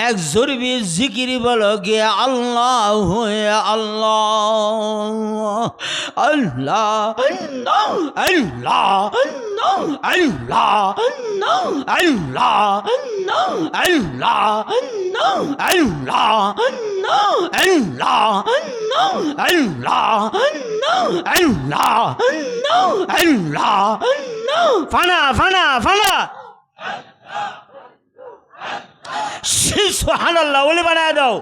এক জরবি জিকির বলো গিয়ে আল্লাহ আল্লাহ আল্লাহ আল্লাহ আল্লাহ আল্লাহ আল্লাহ আল্লাহ আল্লাহ আল্লাহ আল্লাহ ফানা ফানা ফানা সুবহানাল্লাহ বলে বানায় দাও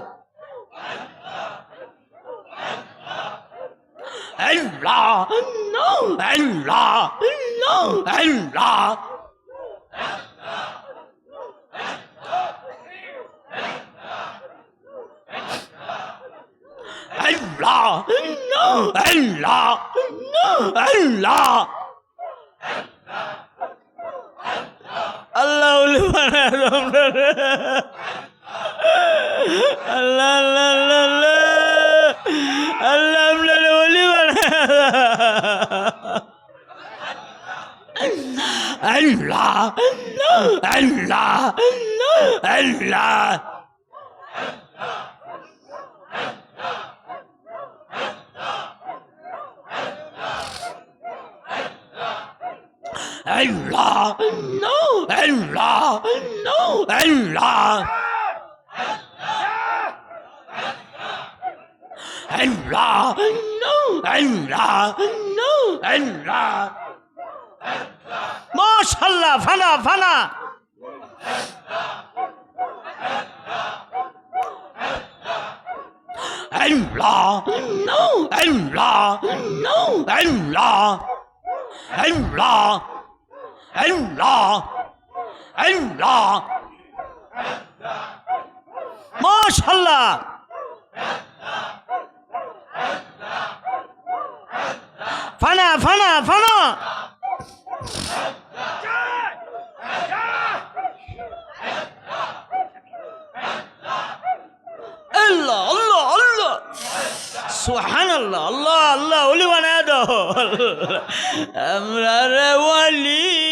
আল্লাহ আল্লাহ আল্লাহ আল্লাহ আল্লাহ আল্লাহ আল্লাহ আল্লাহ আল্লাহ আল্লাহ আল্লাহ আল্লাহ Allah, Allah, Allah, Allah, Allah, Allah. MashaAllah, fana, fana. Allah, Allah, Allah, Allah. Allah, Allah, MashaAllah. Fana, fana, fana. Allah, Allah, Allah. Subhanallah, Allah, Allah. Oli banaya do. Amrar wali.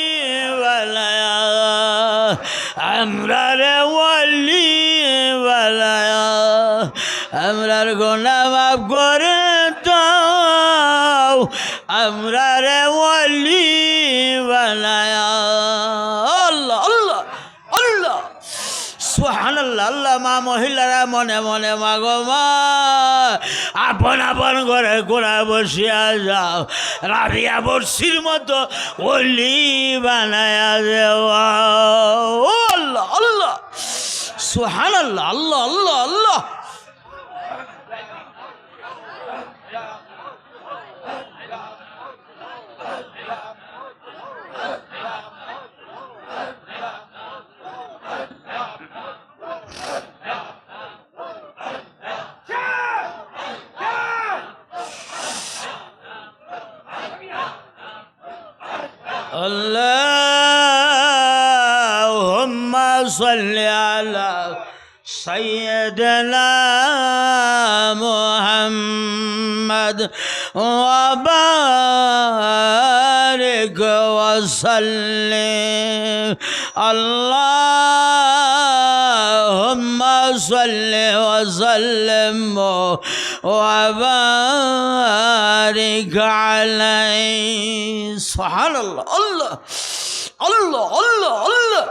আমরার ওয়ালি বালায়া আমরার গুনাহ মাফ করে দাও আমরার ওয়ালি বালায়া আল্লাহ আল্লাহ আল্লাহ সুবহানাল্লাহ আল্লাহ মা মহিলারা মনে মনে মাগো মা আপন আপন ঘরে গোড়া বসিয়া যাও রাবিয়া বর্ষির মতো ওলি বানায়া দেওয়া আল্লাহ আল্লাহ সুবহানাল্লাহ আল্লাহ আল্লাহ আল্লাহ اللهم صل على سيدنا محمد وبارك وسلم اللهم صل وسلم وبارك عليه سبحان الله الله الله الله الله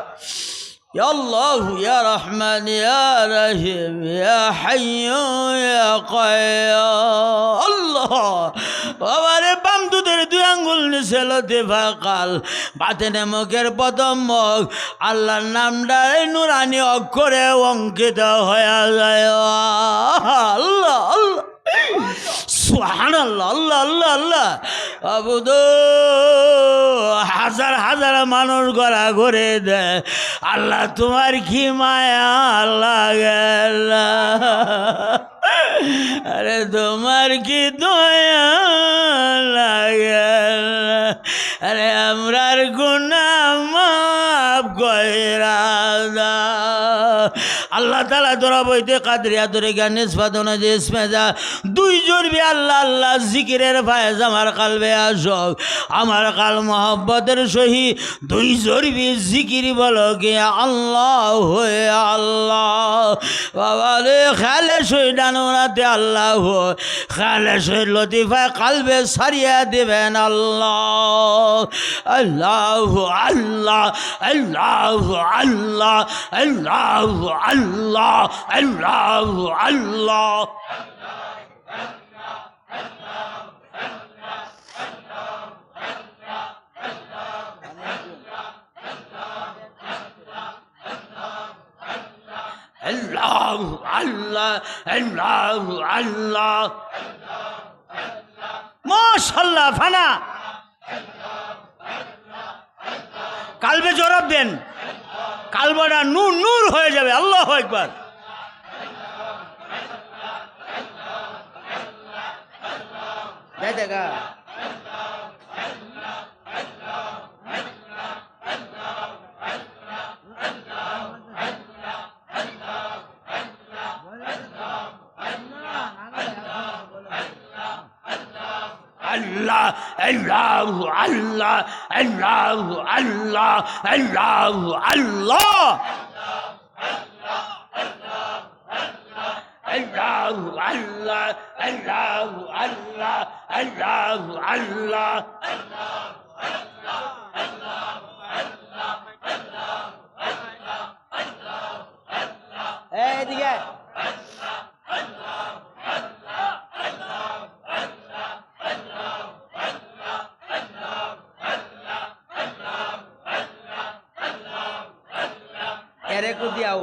يا الله يا رحمن يا رحيم يا حي يا قيوم الله বাবারে বাম দুধের দুই আঙ্গুল নিচে লতে ফাকাল বাতেনে মুখের প্রথম মুখ আল্লাহর নামটা নুরানি অক্ষরে অঙ্কিত হয়ে যায় আল্লাহ আল্লাহ সুবহানাল্লাহ আল্লাহ আল্লাহ আল্লাহ আবুদ হাজার হাজার মানুষ গড়া ঘুরে দেয় আল্লাহ তোমার কি মায়া লাগে আরে তোমার কি দয়া লাগে আরে আমরার গুনাহ মাফ কইরা দাও আল্লাহ তাআলা তোরা বইতে কাদরিয়া তোরে জ্ঞান নিসবত অনুযায়ী ইসমে দুই জোরবি আল্লাহ আল্লাহ জিকিরের ফায়েজ আমার কালবে আসক আমার কাল মহব্বতের সহিত দুই জোরবি জিকির বলো কে আল্লাহ হয়ে আল্লাহ বাবা রে খেয়ালে সই ডানোনাতে আল্লাহ খেয়ালে সই লতিফায় কালবে সারিয়ে দেবেন আল্লাহ আল্লাহ আল্লাহ আল্লাহ আল্লাহ আল্লাহ আল্লাহ আল্লাহ আল্লাহ Allah, Allah, Allah, Allah. MashaAllah, ফানা কালবে জবাব দেন কালবাটা নূর নূর হয়ে যাবে আল্লাহু আকবার দেখা Allah, Allah, Allah, Allah, Allah, Allah, Allah. Allah, Allah, Allah, Allah, Allah, Allah. এদিকে এরে কো দিয়াও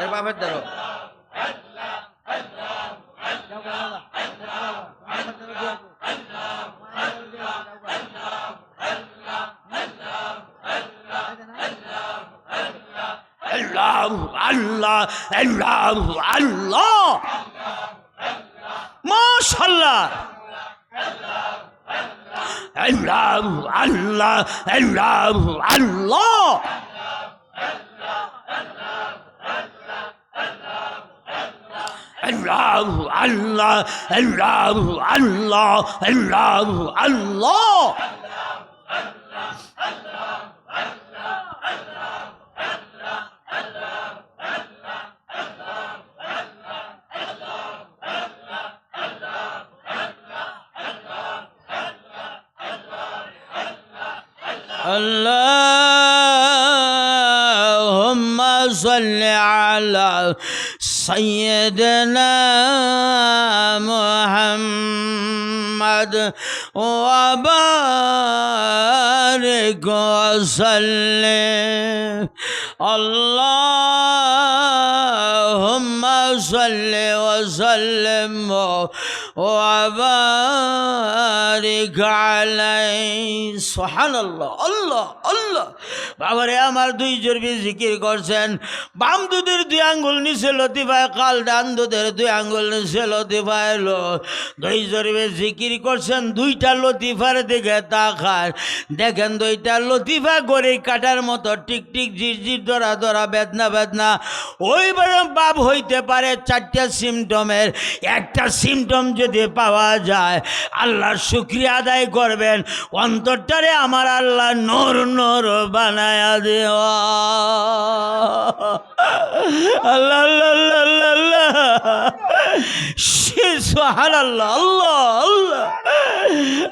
এর বাপের ধরো Allah, Allah, Allah, Allah. MashaAllah. Allah, Allah, Allah, Allah. Allah, Allah, Allah, Allah, Allah, Allah. اللهم صل على سيدنا محمد وبارك وسلم اللهم صل وسلم وبارك عليه سبحان الله الله الله বাবারে আমার দুই জোরবি জিকির করছেন বাম দুধের দুই আঙ্গুল নিচে লতিফায় কাল ডান দুধের দুই আঙ্গুল নিচে লতিফায় লো দুই জোরবি জিকির করছেন দুইটা লতিফার দিকে তাকান দেখেন দুইটা লতিফা গড়ি কাটার মতো টিকটিক ঝিরঝির ধরা ধরা বেদনা বেদনা ওইবারে বাপ হইতে পারে চারটা সিমটমের একটা সিমটম যদি পাওয়া যায় আল্লাহর শুকরিয়া আদায় করবেন অন্তরটারে আমার আল্লাহ নূর নূর বানায়া দেওয়া আল্লাহ আল্লাহ আল্লাহ আল্লাহ সুবহানাল্লাহ আল্লাহ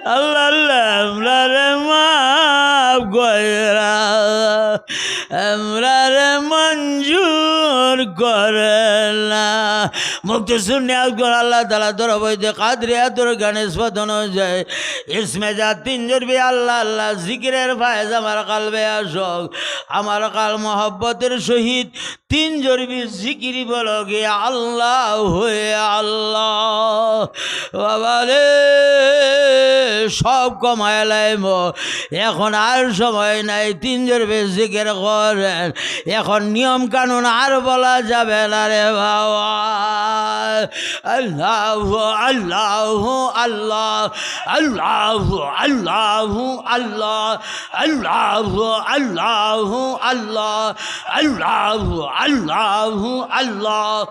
আল্লাহ আল্লাহ আল্লাহ আমরা রে মাফ কইরা আমরা রে মঞ্জুর করেলা মুক্তি শুনে আল্লাহ তাআলা দরবারে কাদরিয়া তোর গণেশ বদন যায় ইসমে যা তিন জরবি আল্লাহ আল্লাহ জিকিরের ফায়েজ আমার কালবে আসক আমার কাল মোহব্বতের সহিত তিন জরবি জিকিরি বলো গে আল্লাহ হয়ে আল্লাহ বাবা রে সব কমায় লাইম এখন আর সময় নাই তিন জরবি জিকির করেন এখন নিয়ম কানুন আর বলা যাবে না রে বাবা আল্লাহ আল্লাহ আল্লাহ আল্লাহ আল্লাহ আল্লাহ আল্লাহ আল্লাহ আল্লাহ আল্লাহ আল্লাহ আল্লাহ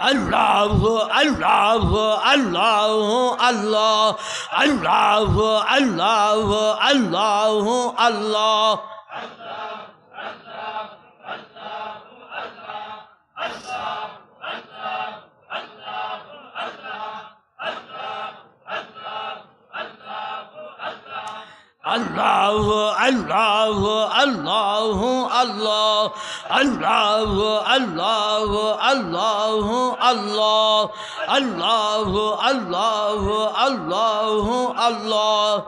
আল্লাহ আল্লাহ আল্লাহ আল্লাহ আল্লাহ আল্লাহ আল্লাহ আল্লাহ Allah Allah Allah Allah Allah Allah Allah Allah Allah Allah Allah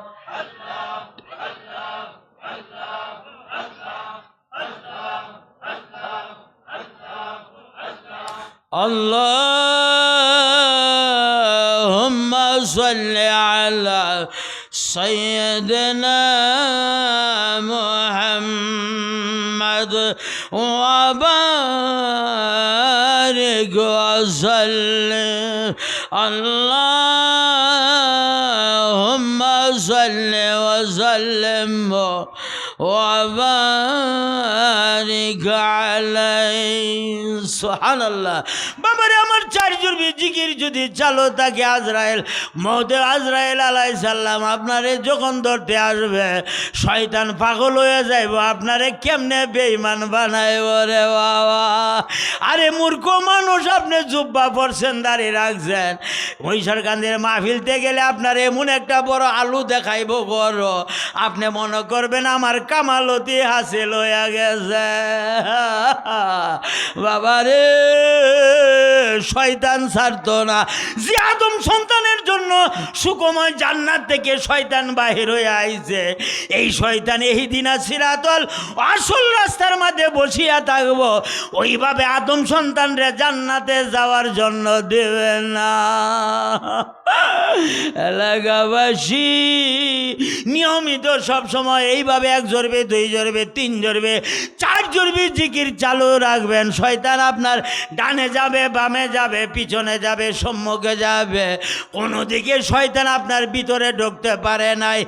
Allahumma salli ala سيدنا محمد وبارك وسلم اللهم صل وسلم وبارك عليه سبحان الله বাবারে আমার চারজন জিকির যদি চালু থাকে আজরাইল মওতে আজরাইল আলাইহিস সালাম আপনারে যখন ধরতে আসবে শয়তান পাগল হয়ে যাইব আপনারে কেমনে বেঈমান বানাইব রে বাবা আরে মূর্খ মানুষ আপনি জুব্বা পরছেন দাড়ি রাখছেন মহিষারকান্দির মাহফিলতে গেলে আপনার এমন একটা বড় আলু দেখাইব বড় আপনি মনে করবেন আমার কামালতি হাসিল হয়ে গেছে বাবারে শয়তান ছাড়তো না যে আদম সন্তানের জন্য সুকময় জান্নাত থেকে শয়তান বাহির হয়ে আইছে এই শয়তান ইহদিনা সিরাতাল আসল রাস্তার মধ্যে বসিয়া থাকবো ওইভাবে আদম সন্তানরে জান্নাতে যাওয়ার জন্য দেবে না এলাকাবাসী নিয়মিত সবসময় এইভাবে এক জরবে দুই জরবে তিন জরবে চার জরবে জিকির চালু রাখবেন শয়তান আপনার ডানে যাবে বামে যাবে পিছনে যাবে সম্মুখে যাবে কোনো দিকে শয়তান আপনার ভিতরে ঢুকতে পারে নাই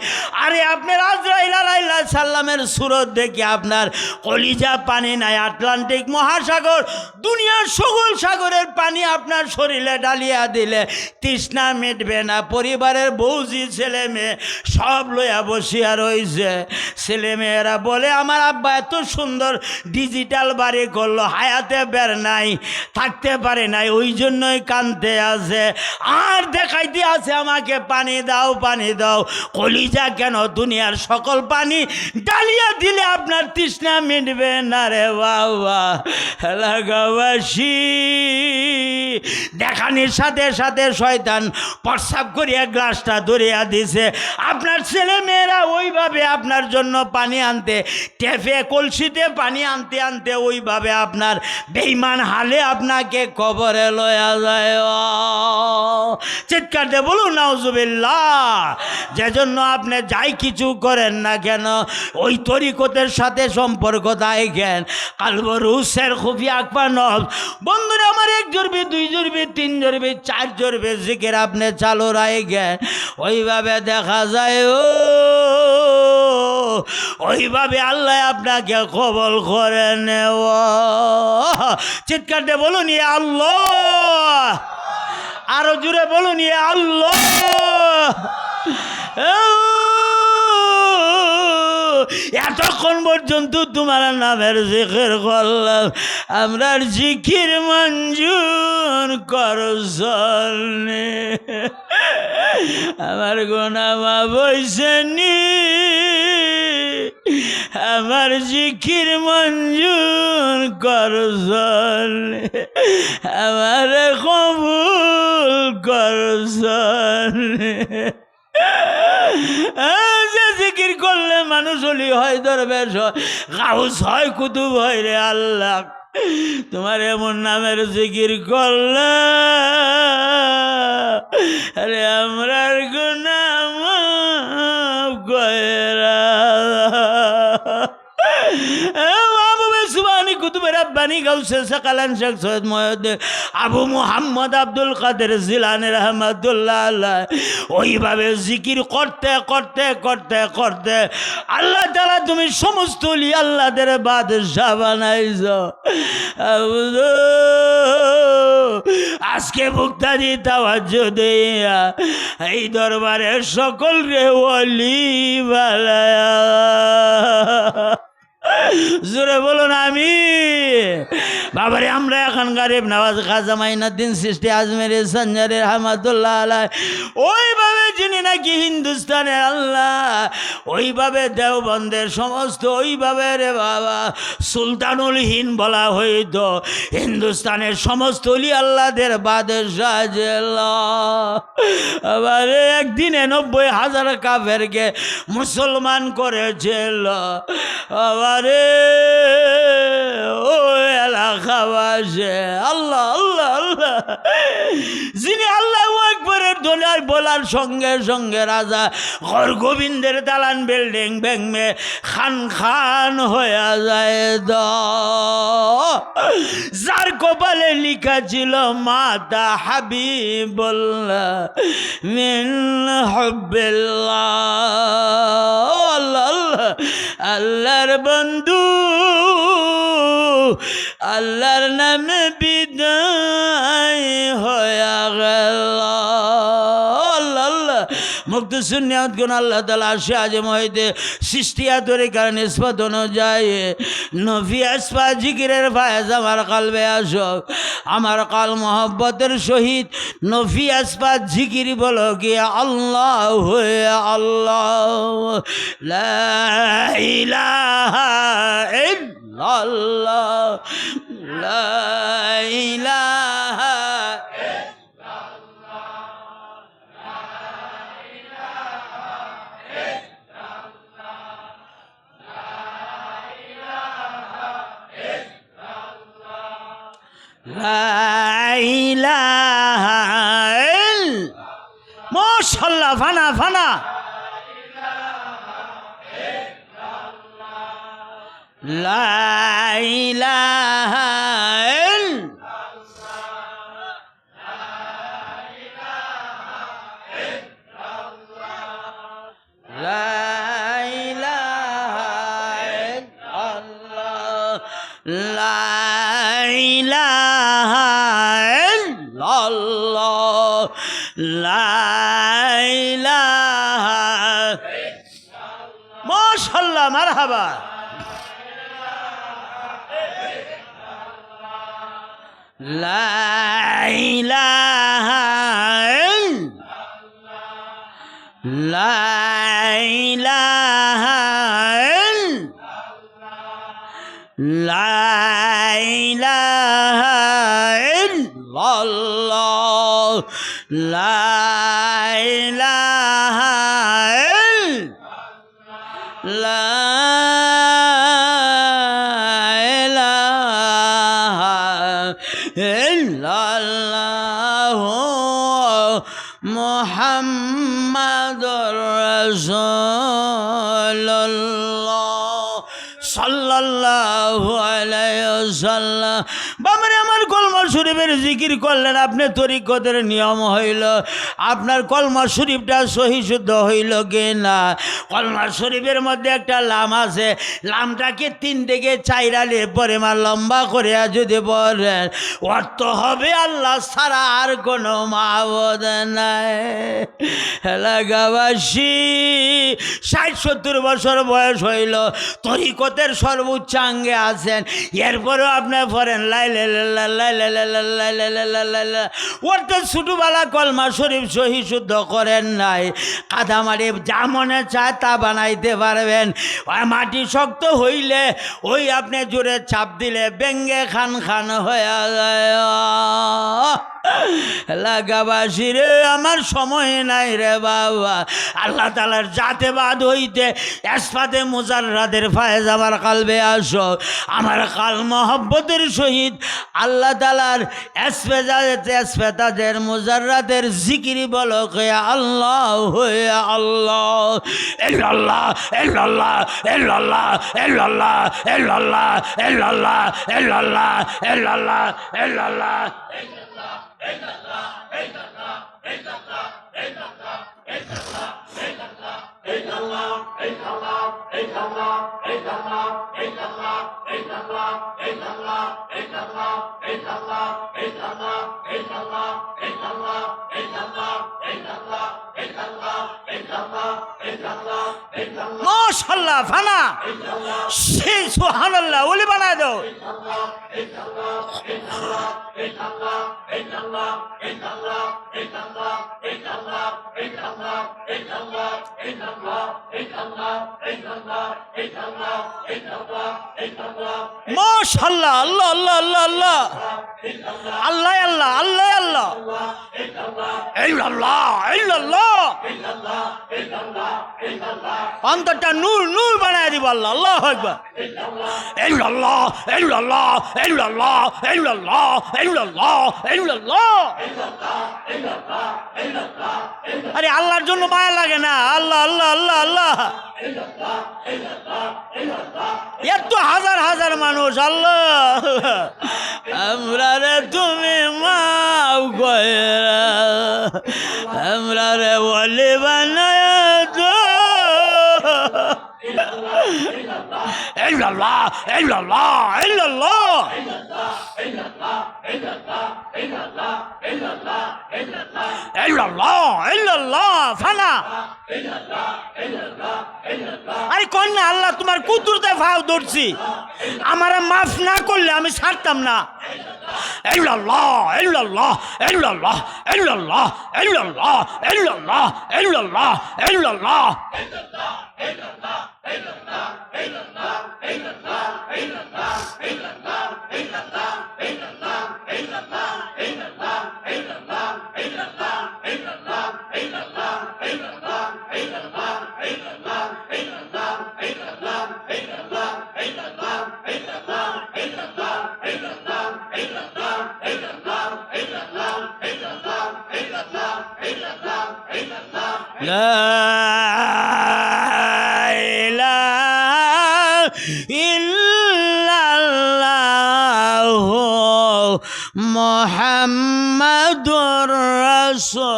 আরে আপনার আজরাইল আলাইহিস সালামের সুরত দেখে আপনার কলিজা পানি নাই আটলান্টিক মহাসাগর দুনিয়ার সকল সাগরের পানি আপনার শরীরে ডালিয়া দিলে তৃষ্ণা মিটবে না পরিবারের বউজি ছেলে মেয়ে সব লইয়া বসিয়া রয়েছে ছেলেমেয়েরা বলে আমার আব্বা এত সুন্দর ডিজিটাল বাড়ি করলো হায়াতে বের নাই থাকতে পারে নাই ওই জন্যই কাঁদতে আছে আর দেখাইতে আছে আমাকে পানি দাও কলিজা কেন দুনিয়ার সকল পানি ডালিয়া দিলে আপনার তৃষ্ণা মিটবে না রে বাবা এলাকাবাসী দেখানির সাথে সাথে শয়তান প্রস্রাব করিয়া গ্লাসটা ধরিয়া দিছে আপনার ছেলে মেয়েরা ওইভাবে আপনার জন্য পানি আনতে টেপে কলসিতে পানি আনতে আনতে ওইভাবে আপনার বেঈমান হালে আপনাকে কবরে লয়া যায় চিৎকার দিয়ে বলুন নাউজুবিল্লাহ যে জন্য আপনি যাই কিছু করেন না কেন ওই তরিকতের সাথে সম্পর্ক থাকেন কালবরুসের খুফি আকবা নফস বন্ধুরা আমার এক জরবে দুই জরবে তিন জরবে চার জরবে জিকির আপনি চালু রাখেন ওইভাবে দেখা যায় ওইভাবে আল্লাহ আপনাকে কবল করে নেও চিৎকার দিয়ে বলুন ইয়া আল্লাহ আরো জোরে বলুন ইয়া আল্লাহ এতক্ষণ পর্যন্ত তোমার নামের জিকির করলাম আমরা জিকির মঞ্জুর করছনি আমার গুনাহ মাফ হইছেনি আমার জিকির মঞ্জুর করছনি আমার কবুল করছনি যে জিকির করলে মানুষ হলি হয় দরবেশ হয় গাউস হয় কুতুব হয় রে আল্লাহ তোমার এমন নামের জিকির করলে আরে আমরার গুনাহ মাফ কইরা সুবহানি কুতুব রব্বানি গাউস গৌসে সেকালেন শেখ সৈয়দ মহিউদ্দিন আবু মুহাম্মদ আব্দুল কাদের জিলানী রহমাতুল্লাহ আলাইহ ওইভাবে জিকির করতে করতে করতে করতে আল্লাহ তাআলা তুমি সমস্ত ওলি আল্লাহদের বাদশা বানাইছো। আজকে মুক্তাদি তাওয়াজ্জুহ দিয়া এই দরবারের সকলকে ওলি বানায়া জোরে বলুন আমিন। বাবারে আমরা এখন গরিব নওয়াজ খাজা মাইনুদ্দিন চিশতি আজমেরি সঞ্জারি রহমাতুল্লাহ আলাইহ ওইভাবে যিনি নাকি হিন্দুস্তানের আল্লাহ, ওইভাবে দেওবন্দের সমস্ত ওইভাবে রে বাবা সুলতানুল হিন্দ বলা হইত হিন্দুস্তানের সমস্ত অলি আল্লাহদের বাদশাহ জেলা। আবারে একদিনে 90,000 কাফেরকে মুসলমান করেছিল। আবারে ও এলাকাবাসী আল্লাহ আল্লাহ আল্লাহ যিনি আল্লাহু আকবরের দোলার বলার সঙ্গে সঙ্গে রাজা ঘর গোবিন্দের দালান বিল্ডিং ভেঙে খান খান হয়ে যায়। যার কপালে লিখা ছিল মাতা হাবিবুল্লাহ মিন হুব্বিল্লাহ আল্লাহ আল্লাহ আল্লাহর বন্ধু আল্লাহর নামে বিদায় হয়ে গেল। আল্লাহ আল্লাহ মুক্ত সুন্নিয়ত গুণ আল্লাহ তাআলা আরশে আযম হইতে সৃষ্টিয়া তরিকার নিসবত অনুযায়ী নফি আসফা জিকিরের ফায়েজ আমার কলবে আসুক। আমার কাল মোহব্বতের সহিত নফি আসফা জিকির বলো কি আল্লাহ আল্লাহ লা ইলাহা ইল্লাল্লাহ লা ইলাহা মাশাআল্লাহ ফানা ফানা লা ইলাহা মাশাআল্লাহ মারহাবা লা ইলাহা লা ইলাহা লা ইলাহা ইল্লাল্লাহ লা ইলাহা লা ইলাহা ইল্লাল্লাহ মুহাম্মাদুর রাসূলুল্লাহ সাল্লাল্লাহু আলাইহি ওয়াসাল্লাম। বাবারে আমার কলমা শরীফের জিকির করলেন আপনি তরিকতের নিয়ম হইল আপনার কলমা শরীফটা সহি শুদ্ধ হইল কি না? কলমা শরীফের মধ্যে একটা লাম আছে, লামটাকে 3 থেকে 4 আলি পরিমাণ লম্বা করে যদি বলেন অর্থ হবে আল্লাহ ছাড়া আর কোনো মাবুদ নাই। এলাকাবাসী 60-70 বছর বয়স হইল তরিকতের সর্বোচ্চাঙ্গে আছেন, এরপরেও আপনার পড়েন অর্থাৎ ছোটবেলা কলমা শরীফ সহি শুদ্ধ করেন নাই। কাদামাটি যা মনে চায় তা বানাইতে পারবেন, মাটি শক্ত হইলে ওই আপনি জোরে চাপ দিলে ব্যঙ্গে খান খান হয়ে যায়। এলাকাবাসী রে আমার সময় নাই রে বাবা, আল্লাহ তাআলার জাত ফাতেবাদ হইতে এসফাতে মুজাররাদের ফায়েজ আমার কালবে আসো, আমার কাল মহব্বতের সহিত আল্লাহ তাআলার এসফেতাদের মুজাররাদের জিকিরি বলো ইয়া আল্লাহ ইয়া আল্লাহ, ইল্লাল্লাহ ইল্লাল্লাহ ইল্লাল্লাহ ইল্লাল্লাহ ইল্লাল্লাহ ইল্লাল্লাহ ইল্লাল্লাহ ইল্লাল্লাহ ইল্লাল্লাহ মাশাআল্লাহ ফানা সেই সুবহানাল্লাহ ওলি বানায় দাও। মাশাআল্লাহ আল্লাহ আল্লাহ আল্লাহ আল্লাহ আল্লাহ আল্লাহ আল্লাহ আল্লাহ ইল্লাল্লাহ ইল্লাল্লাহ অন্তরটা নূর নূর বানায় দিব আল্লাহ, আল্লাহু আকবার। ইল্লাল্লাহ ইল্লাল্লাহ ইল্লাল্লাহ ইল্লাল্লাহ ইল্লাল্লাহ ইল্লাল্লাহ। আরে আল্লাহর জন্য মায়া লাগে না? আল্লাহ আল্লাহ আল্লাহ আল্লাহ। এত হাজার হাজার মানুষ আল্লাহ আমরা রে তুমি মাও কইরা আমরা রে ওলি বানায় দো। ইল্লাল্লাহ ইল্লাল্লাহ ইল্লাল্লাহ ইল্লাল্লাহ ইল্লাল্লাহ ফানা। আরে কন্যা আল্লাহ তোমার কুদরতে ফাও ধরছি, আমারে মাফ না করলে আমি ছাড়তাম না। ইল্লাল্লাহ ইল্লাল্লাহ ইল্লাল্লাহ ইল্লাল্লাহ ইল্লাল্লাহ ইল্লাল্লাহ ইল্লাল্লাহ ইল্লাল্লাহ লা ইলাহা ইল্লাল্লাহু মুহাম্মাদুর রাসূলুল্লাহ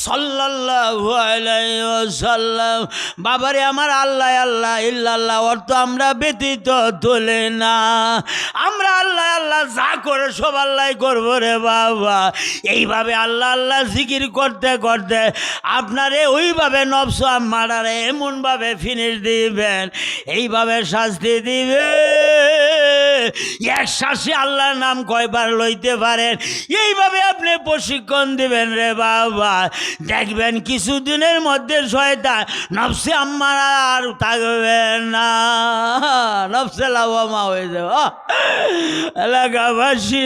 সাল্লাল্লাহু আলাইহি ওয়াসাল্লাম। বাবারে আমার আল্লাহ আল্লাহ ইল্লাল্লাহ অর্থ আমরা ব্যতীত তোলে না। আমরা আল্লাহ আল্লাহ যা করে সব আল্লাহ করবো রে বাবা। এইভাবে আল্লাহ আল্লাহ জিকির করতে করতে আপনারে ওইভাবে নফস মারারে এমনভাবে ফিনিশ দিবেন, এইভাবে শাস্তি দিবে। এক শ্বাসে আল্লাহর নাম কয়বার লইতে পারেন এইভাবে আপনি প্রশিক্ষণ দিবেন রে বাবা। দেখবেন কিছুদিনের মধ্যে শয়তান নফসে আম্মারা আর থাকবে না, নফসে লাওয়ামা হয়ে যাবে। এলাকাবাসী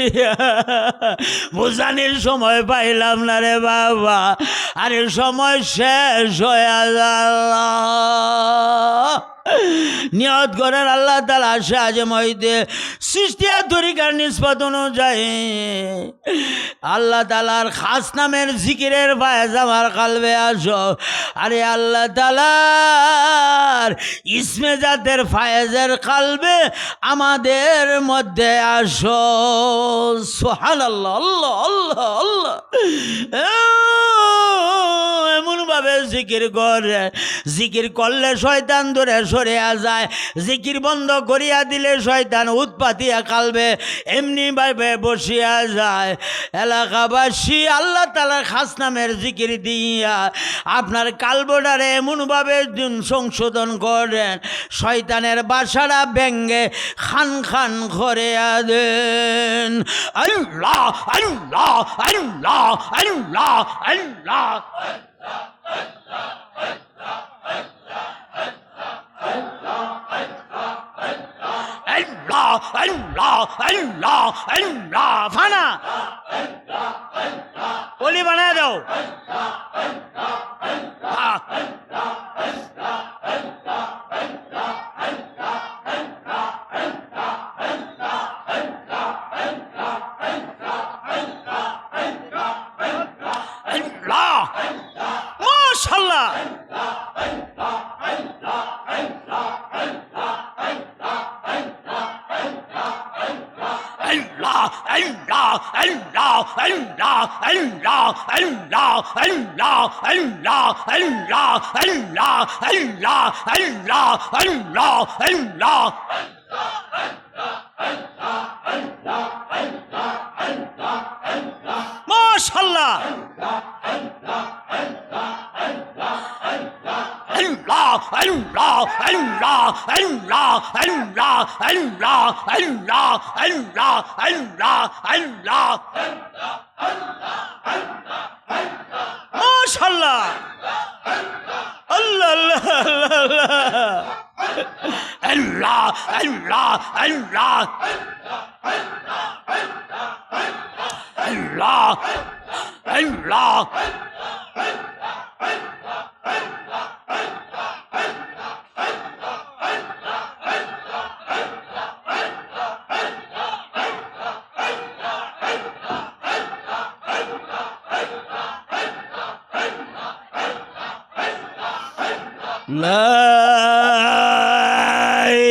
বোঝানির সময় পাইলাম না রে বাবা, আর এর সময় শেষ হয়ে গেল। নিয়ত করেন আল্লাহ তাআলা আসে আজে মহিতে সৃষ্টিয়া তরিকার নিসবত অনুযায়ী আল্লাহ তাআলার খাস নামের জিকিরের ফায়েজ আমার কালবে আসো। আরে আল্লাহ তাআলার ইসমে জাতের ফায়েজের কালবে আমাদের মধ্যে আসো। সুবহানাল্লাহ আল্লাহ আল্লাহ আল্লাহ। এমনভাবে জিকির করে, জিকির করলে শয়তান দূরে সরিয়া যায়, জিকির বন্ধ করিয়া দিলে শয়তান উৎপাতিয়া কালবে এমনি ভাবে বসিয়া যায়। এলাকাবাসী আল্লাহ তাআলার খাস নামের জিকির দিয়া আপনার কালবটারে এমনভাবে সংশোধন করেন শয়তানের বাসাটা ভেঙ্গে খান খান করিয়া দেন। আল্লাহ আল্লাহ আল্লাহ আল্লাহ আল্লাহ আল্লাহ আল্লাহ আল্লাহ আল্লাহ ফানা ওলি বানায় দাও। মাশাআল্লাহ Allah, Allah, Allah, Allah, Allah, Allah, Allah, Allah, Allah, Allah, Allah, Allah, Allah, Allah. MashaAllah. Allah, Allah, Allah, Allah, Allah, Allah, Allah, Allah, Allah, Allah. MashaAllah. Allah, Allah, Allah, Allah, Allah, Allah, Allah. La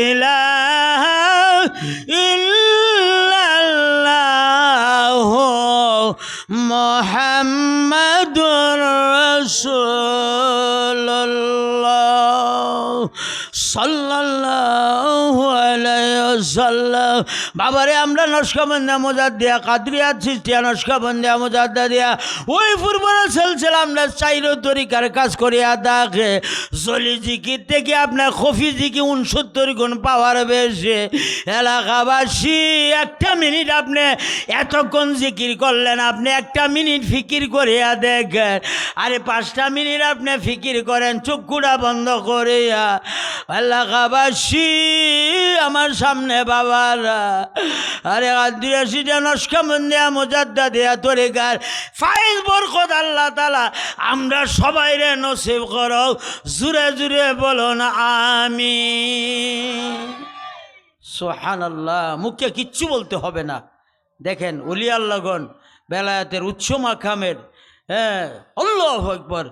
ilaha illallah Muhammadur Rasulullah sallallahu alayhi wasallam. বাবারে আমরা নকশবন্দিয়া মুজাদ্দিয়া কাদরিয়া চিশতিয়া নকশবন্দিয়া মুজাদ্দা দিয়া ওই ফুরবরা সিলসিলা আমরা চাইরো তরিকার কাজ করিয়া দেখে জলি জিকির থেকে আপনার খফি জিকি 69 গুণ পাওয়ার বেশি। এলাকাবাসী একটা মিনিট আপনি এতক্ষণ জিকির করলেন, আপনি একটা মিনিট ফিকির করিয়া দেখেন। আরে 5টা মিনিট আপনি ফিকির করেন চক্ষুটা বন্ধ করিয়া। এলাকাবাসী আমার সামনে বাবারা, আরে আদিবাসীটা নকশবন্দিয়া মুজাদ্দা দিয়া তরিকার ফাইজ বরকত আল্লাহ তাআলা আমরা সবাই রে নসিব করো। জুরে জুরে বলুন আমিন। সুবহানাল্লাহ। মুখে কিচ্ছু বলতে হবে না। দেখেন ওলি আল্লাহগণ বেলায়েতের উচ্চ মাকামের, হ্যাঁ, আল্লাহু আকবার,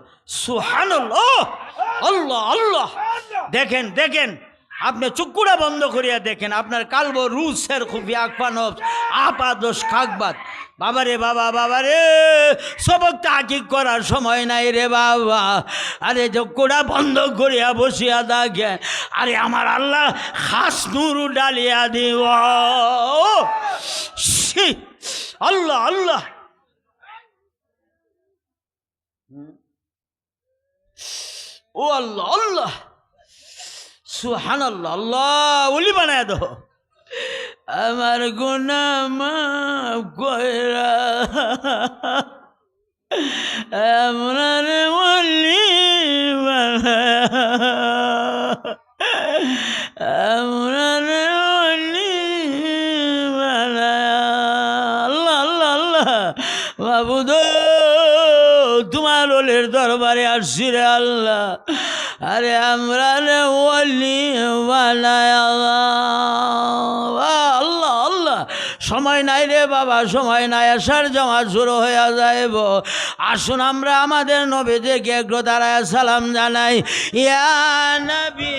সুবহানাল্লাহ, আল্লাহ আল্লাহ। দেখেন দেখেন আপনি চক্ষুটা বন্ধ করিয়া দেখেন আপনার কালব রুসের খুবই আকফানব আপাদোষ কাকবাদ। বাবারে বাবা, বাবারে সবক তাকিক করার সময় নাই রে বাবা। আরে চক্ষুটা বন্ধ করিয়া বসিয়া দেখেন, আরে আমার আল্লাহ খাস নুরু ডালিয়া দিব। আল্লাহ আল্লাহ, ও আল্লাহ আল্লাহ, সুবহানাল্লাহ। আল্লাহ ওলি বানায় দাও। আমার গুনাহ মাফ কইরা আমার ওলি বানায়, আমার ওলি বানায়। আল্লাহ আল্লাহ আল্লাহ, মাবুদ তোমার ওলির দরবারে আসছি রে আল্লাহ। আরে আমরা রে ওলি বানায় আল্লাহ আল্লাহ। সময় নাই রে বাবা, সময় নাই, আসার জমা শুরু হয়ে যাইব। আসুন আমরা আমাদের নবীদেরকে একটু দাঁড়ায় সালাম জানাই। ইয়া নবী